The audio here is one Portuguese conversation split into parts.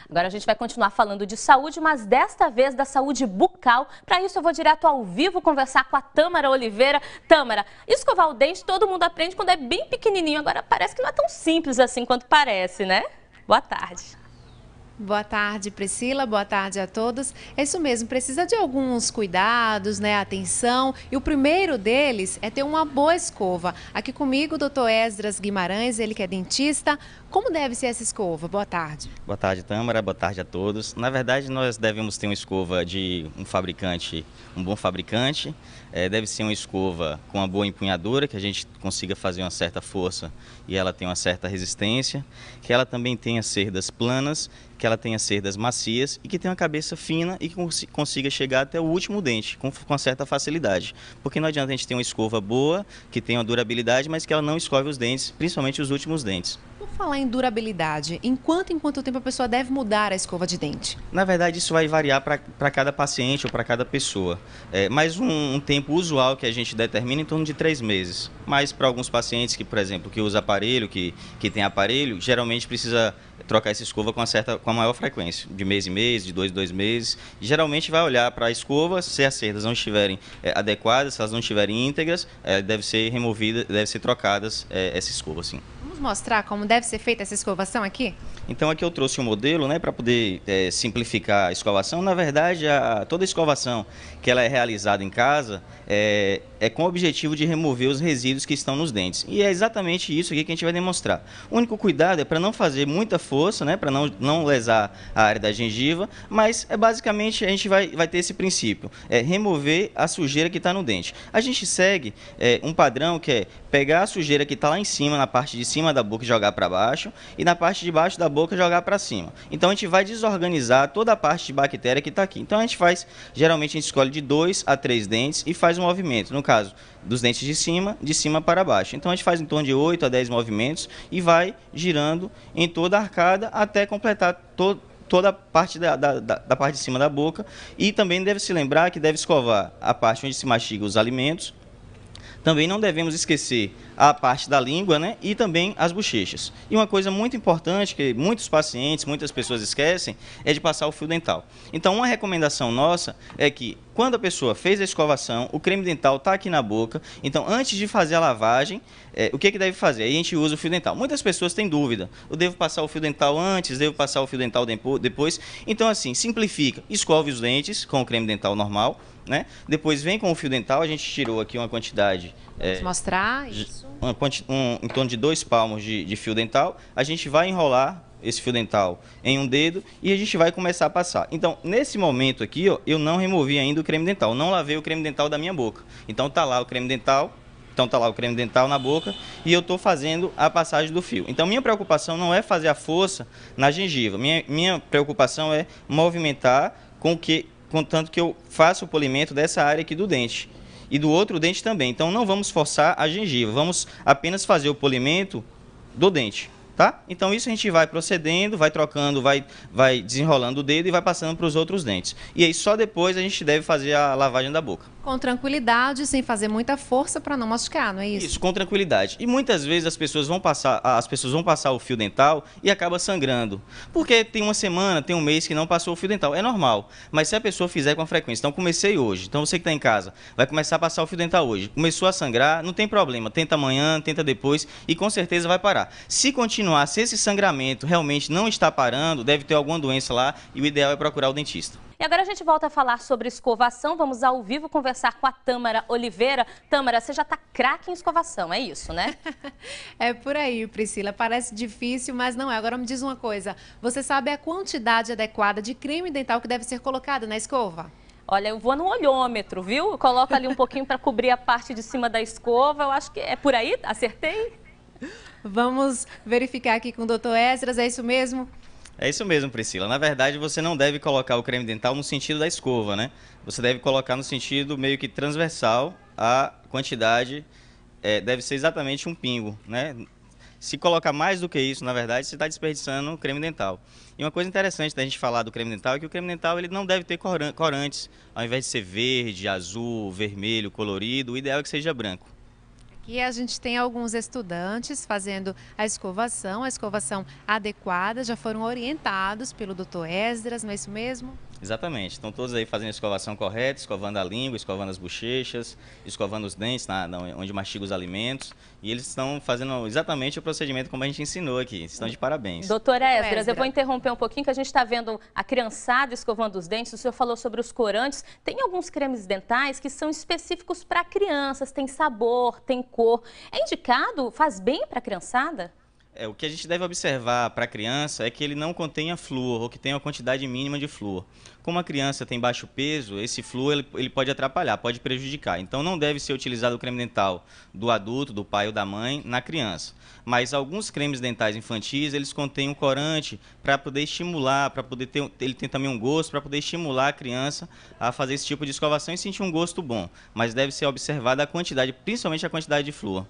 Agora a gente vai continuar falando de saúde, mas desta vez da saúde bucal. Para isso eu vou direto ao vivo conversar com a Tâmara Oliveira. Tâmara, escovar o dente todo mundo aprende quando é bem pequenininho, agora parece que não é tão simples assim quanto parece, né? Boa tarde. Boa tarde, Priscila. Boa tarde a todos. É isso mesmo, precisa de alguns cuidados, né, atenção. E o primeiro deles é ter uma boa escova. Aqui comigo o Dr. Esdras Guimarães, ele que é dentista. Como deve ser essa escova? Boa tarde. Boa tarde, Tâmara. Boa tarde a todos. Na verdade, nós devemos ter uma escova de um fabricante, um bom fabricante. Deve ser uma escova com uma boa empunhadura, que a gente consiga fazer uma certa força e ela tenha uma certa resistência. Que ela também tenha cerdas planas, que ela tenha cerdas macias e que tenha uma cabeça fina e que consiga chegar até o último dente com uma certa facilidade. Porque não adianta a gente ter uma escova boa, que tenha uma durabilidade, mas que ela não escove os dentes, principalmente os últimos dentes. Por falar em durabilidade, em quanto tempo a pessoa deve mudar a escova de dente? Na verdade, isso vai variar para cada paciente ou para cada pessoa. Mas um tempo usual que a gente determina em torno de 3 meses. Mas para alguns pacientes que, por exemplo, que usa aparelho, que tem aparelho, geralmente precisa trocar essa escova com a maior frequência, de mês em mês, de 2 em 2 meses. E geralmente vai olhar para a escova, se as cerdas não estiverem adequadas, se elas não estiverem íntegras, deve ser removida, deve ser trocadas essa escova, sim. Vamos mostrar como deve ser feita essa escovação aqui? Então aqui eu trouxe um modelo, né, para poder simplificar a escovação. Na verdade, toda a escovação que ela é realizada em casa é com o objetivo de remover os resíduos que estão nos dentes. E é exatamente isso aqui que a gente vai demonstrar. O único cuidado é para não fazer muita força, né, para não lesar a área da gengiva, mas basicamente a gente vai ter esse princípio, remover a sujeira que está no dente. A gente segue um padrão que é pegar a sujeira que está lá em cima, na parte de cima da boca e jogar para baixo, e na parte de baixo da boca jogar para cima. Então a gente vai desorganizar toda a parte de bactéria que está aqui. Então a gente faz, geralmente a gente escolhe de 2 a 3 dentes e faz um movimento, no caso dos dentes de cima para baixo. Então a gente faz em torno de 8 a 10 movimentos e vai girando em toda a arcada até completar toda a parte da parte de cima da boca. E também deve se lembrar que deve escovar a parte onde se mastiga os alimentos. Também não devemos esquecer a parte da língua, né, e também as bochechas. E uma coisa muito importante que muitos pacientes, muitas pessoas esquecem, é de passar o fio dental. Então, uma recomendação nossa é que quando a pessoa fez a escovação, o creme dental está aqui na boca. Então, antes de fazer a lavagem, o que deve fazer? Aí a gente usa o fio dental. Muitas pessoas têm dúvida. Eu devo passar o fio dental antes, devo passar o fio dental depois. Então, assim, simplifica. Escove os dentes com o creme dental normal, né? Depois vem com o fio dental, a gente tirou aqui uma quantidade... Vamos mostrar isso. Em torno de 2 palmos de fio dental. A gente vai enrolar esse fio dental em um dedo e a gente vai começar a passar. Então, nesse momento aqui, ó, eu não removi ainda o creme dental, não lavei o creme dental da minha boca. Então, tá lá o creme dental. Então tá lá o creme dental na boca e eu estou fazendo a passagem do fio. Então minha preocupação não é fazer a força na gengiva. Minha preocupação é movimentar contanto que eu faça o polimento dessa área aqui do dente. E do outro dente também. Então não vamos forçar a gengiva, vamos apenas fazer o polimento do dente. Tá? Então isso a gente vai procedendo, vai trocando, vai desenrolando o dedo e vai passando para os outros dentes. E aí só depois a gente deve fazer a lavagem da boca. Com tranquilidade, sem fazer muita força para não machucar, não é isso? Isso, com tranquilidade. E muitas vezes as pessoas vão passar o fio dental e acaba sangrando. Porque tem uma semana, tem um mês que não passou o fio dental. É normal. Mas se a pessoa fizer com a frequência, então comecei hoje, então você que está em casa, vai começar a passar o fio dental hoje. Começou a sangrar, não tem problema. Tenta amanhã, tenta depois e com certeza vai parar. Se continuar, se esse sangramento realmente não está parando, deve ter alguma doença lá e o ideal é procurar o dentista. E agora a gente volta a falar sobre escovação. Vamos ao vivo conversar com a Tâmara Oliveira. Tâmara, você já está craque em escovação, é isso, né? É por aí, Priscila. Parece difícil, mas não é. Agora me diz uma coisa. Você sabe a quantidade adequada de creme dental que deve ser colocada na escova? Olha, eu vou no olhômetro, viu? Coloca ali um pouquinho para cobrir a parte de cima da escova. Eu acho que é por aí. Acertei? Vamos verificar aqui com o Dr. Esdras. É isso mesmo? É isso mesmo, Priscila. Na verdade, você não deve colocar o creme dental no sentido da escova, né? Você deve colocar no sentido meio que transversal. A quantidade deve ser exatamente um pingo, né? Se colocar mais do que isso, na verdade, você está desperdiçando o creme dental. E uma coisa interessante da gente falar do creme dental é que o creme dental ele não deve ter corantes. Ao invés de ser verde, azul, vermelho, colorido, o ideal é que seja branco. Aqui a gente tem alguns estudantes fazendo a escovação adequada, já foram orientados pelo Dr. Esdras, não é isso mesmo? Exatamente. Estão todos aí fazendo a escovação correta, escovando a língua, escovando as bochechas, escovando os dentes, onde mastiga os alimentos. E eles estão fazendo exatamente o procedimento como a gente ensinou aqui. Estão de parabéns. Doutora Esdras, eu vou interromper um pouquinho, que a gente está vendo a criançada escovando os dentes. O senhor falou sobre os corantes. Tem alguns cremes dentais que são específicos para crianças, tem sabor, tem cor. É indicado? Faz bem para a criançada? O que a gente deve observar para a criança é que ele não contenha flúor ou que tenha uma quantidade mínima de flúor. Como a criança tem baixo peso, esse flúor ele pode atrapalhar, pode prejudicar. Então não deve ser utilizado o creme dental do adulto, do pai ou da mãe na criança. Mas alguns cremes dentais infantis, eles contêm um corante para poder estimular, para poder ter, ele tem também um gosto, para poder estimular a criança a fazer esse tipo de escovação e sentir um gosto bom. Mas deve ser observada a quantidade, principalmente a quantidade de flúor.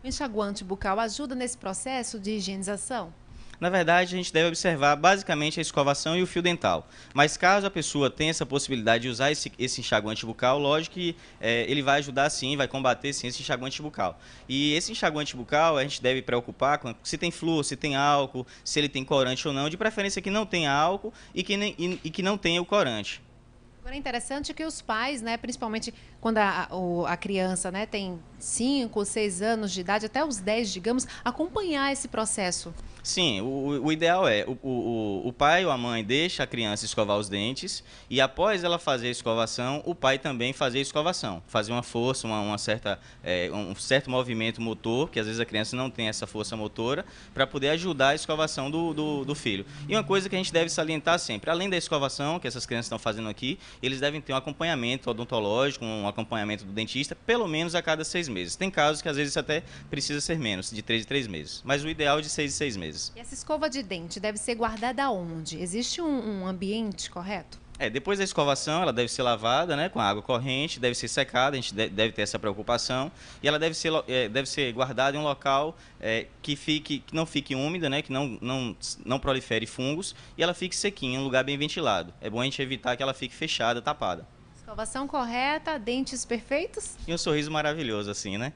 O enxaguante bucal ajuda nesse processo de higienização? Na verdade, a gente deve observar basicamente a escovação e o fio dental. Mas caso a pessoa tenha essa possibilidade de usar esse enxaguante bucal, lógico que ele vai ajudar sim, vai combater sim esse enxaguante bucal. E esse enxaguante bucal a gente deve preocupar com se tem flúor, se tem álcool, se ele tem corante ou não, de preferência que não tenha álcool e que não tenha o corante. Agora é interessante que os pais, né, principalmente quando a criança, né, tem 5 ou 6 anos de idade, até os 10, digamos, acompanhar esse processo. Sim, o ideal é o pai ou a mãe deixa a criança escovar os dentes e após ela fazer a escovação, o pai também fazer a escovação. Fazer uma força, um certo movimento motor, que às vezes a criança não tem essa força motora, para poder ajudar a escovação do filho. E uma coisa que a gente deve salientar sempre, além da escovação que essas crianças estão fazendo aqui, eles devem ter um acompanhamento odontológico, um acompanhamento do dentista, pelo menos a cada 6 meses. Tem casos que às vezes até precisa ser menos, de 3 em 3 meses. Mas o ideal é de 6 em 6 meses. E essa escova de dente deve ser guardada onde? Existe um ambiente correto? Depois da escovação, ela deve ser lavada, né, com água corrente, deve ser secada, a gente deve ter essa preocupação. E ela deve ser guardada em um local que não fique úmida, né, que não prolifere fungos, e ela fique sequinha, em um lugar bem ventilado. É bom a gente evitar que ela fique fechada, tapada. Escovação correta, dentes perfeitos? E um sorriso maravilhoso assim, né?